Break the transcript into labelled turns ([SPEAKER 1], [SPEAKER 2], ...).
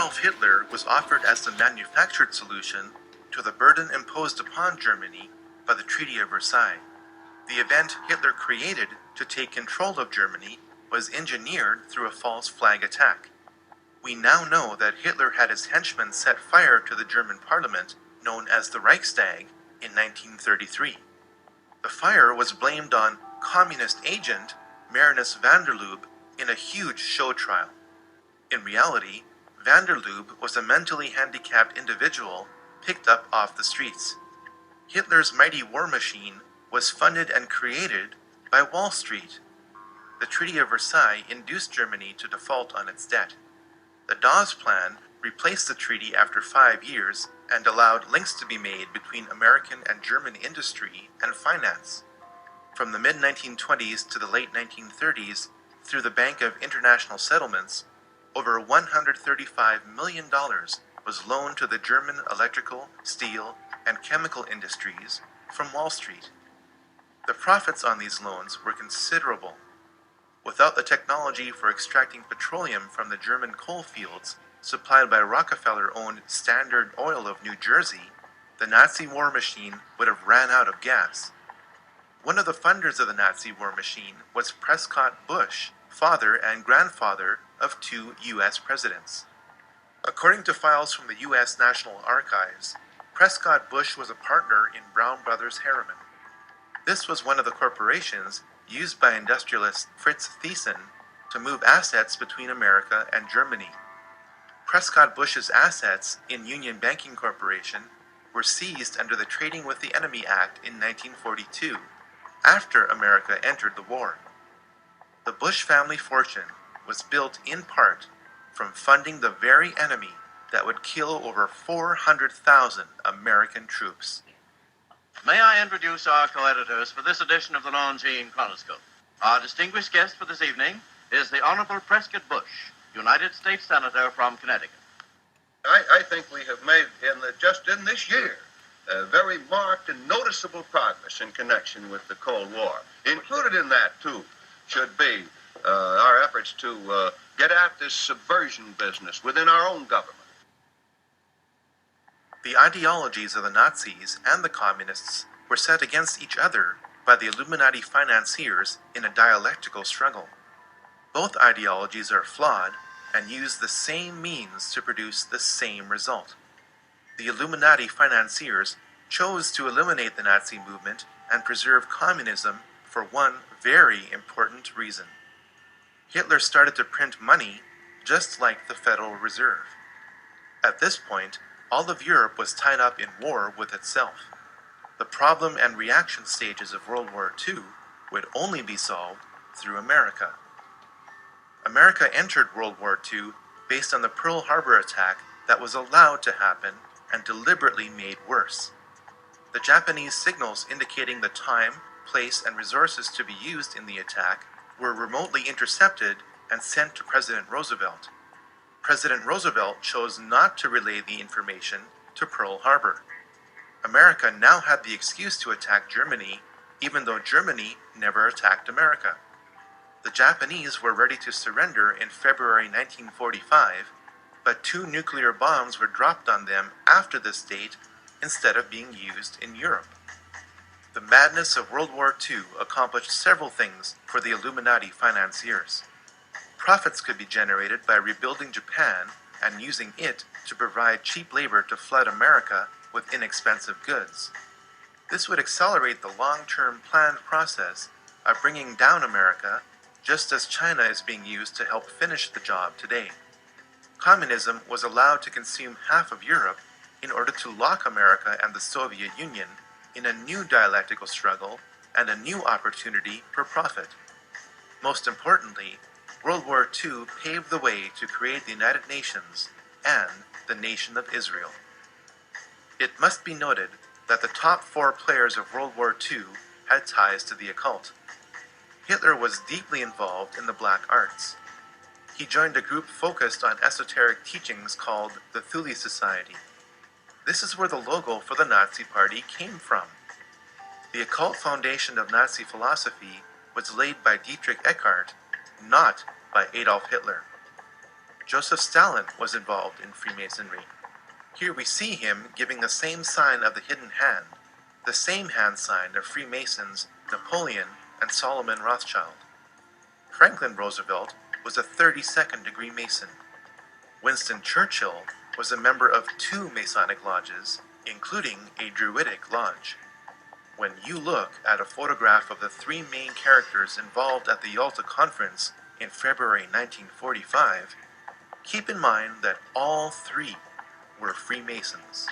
[SPEAKER 1] Adolf Hitler was offered as the manufactured solution to the burden imposed upon Germany by the Treaty of Versailles. The event Hitler created to take control of Germany was engineered through a false flag attack. We now know that Hitler had his henchmen set fire to the German parliament, known as the Reichstag, in 1933. The fire was blamed on communist agent Marinus van der Lubbe in a huge show trial. In reality, van der Lubbe was a mentally handicapped individual picked up off the streets. Hitler's mighty war machine was funded and created by Wall Street. The Treaty of Versailles induced Germany to default on its debt. The Dawes Plan replaced the treaty after 5 years and allowed links to be made between American and German industry and finance. From the mid-1920s to the late 1930s, through the Bank of International Settlements, over $135 million was loaned to the German electrical, steel, and chemical industries from Wall Street. The profits on these loans were considerable. Without the technology for extracting petroleum from the German coal fields supplied by Rockefeller-owned Standard Oil of New Jersey, the Nazi war machine would have ran out of gas. One of the funders of the Nazi war machine was Prescott Bush, father and grandfather of 2 U.S. presidents. According to files from the U.S. National Archives, Prescott Bush was a partner in Brown Brothers Harriman. This was one of the corporations used by industrialist Fritz Thyssen to move assets between America and Germany. Prescott Bush's assets in Union Banking Corporation were seized under the Trading with the Enemy Act in 1942, after America entered the war. The Bush family fortune was built in part from funding the very enemy that would kill over 400,000 American troops.
[SPEAKER 2] May I introduce our co-editors for this edition of the Longines Chronoscope. Our distinguished guest for this evening is the Honorable Prescott Bush, United States Senator from Connecticut.
[SPEAKER 3] I think we have made, just in this year, very marked and noticeable progress in connection with the Cold War. Included in that, too, should be our efforts to get at this subversion business within our own government.
[SPEAKER 1] The ideologies of the Nazis and the Communists were set against each other by the Illuminati financiers in a dialectical struggle. Both ideologies are flawed and use the same means to produce the same result. The Illuminati financiers chose to eliminate the Nazi movement and preserve communism for one very important reason. Hitler started to print money just like the Federal Reserve. At this point, all of Europe was tied up in war with itself. The problem and reaction stages of World War II would only be solved through America. America entered World War II based on the Pearl Harbor attack that was allowed to happen and deliberately made worse. The Japanese signals indicating the time, place, and resources to be used in the attack were remotely intercepted and sent to President Roosevelt. President Roosevelt chose not to relay the information to Pearl Harbor. America now had the excuse to attack Germany, even though Germany never attacked America. The Japanese were ready to surrender in February 1945, but 2 nuclear bombs were dropped on them after this date instead of being used in Europe. The madness of World War II accomplished several things for the Illuminati financiers. Profits could be generated by rebuilding Japan and using it to provide cheap labor to flood America with inexpensive goods. This would accelerate the long-term planned process of bringing down America, just as China is being used to help finish the job today. Communism was allowed to consume half of Europe in order to lock America and the Soviet Union in a new dialectical struggle and a new opportunity for profit. Most importantly, World War II paved the way to create the United Nations and the Nation of Israel. It must be noted that the top 4 players of World War II had ties to the occult. Hitler was deeply involved in the black arts. He joined a group focused on esoteric teachings called the Thule Society. This is where the logo for the Nazi Party came from. The occult foundation of Nazi philosophy was laid by Dietrich Eckart, not by Adolf Hitler. Joseph Stalin was involved in Freemasonry. Here we see him giving the same sign of the hidden hand, the same hand sign of Freemasons Napoleon and Solomon Rothschild. Franklin Roosevelt was a 32nd degree Mason. Winston Churchill was a member of 2 Masonic lodges, including a Druidic lodge. When you look at a photograph of the 3 main characters involved at the Yalta Conference in February 1945, keep in mind that all 3 were Freemasons.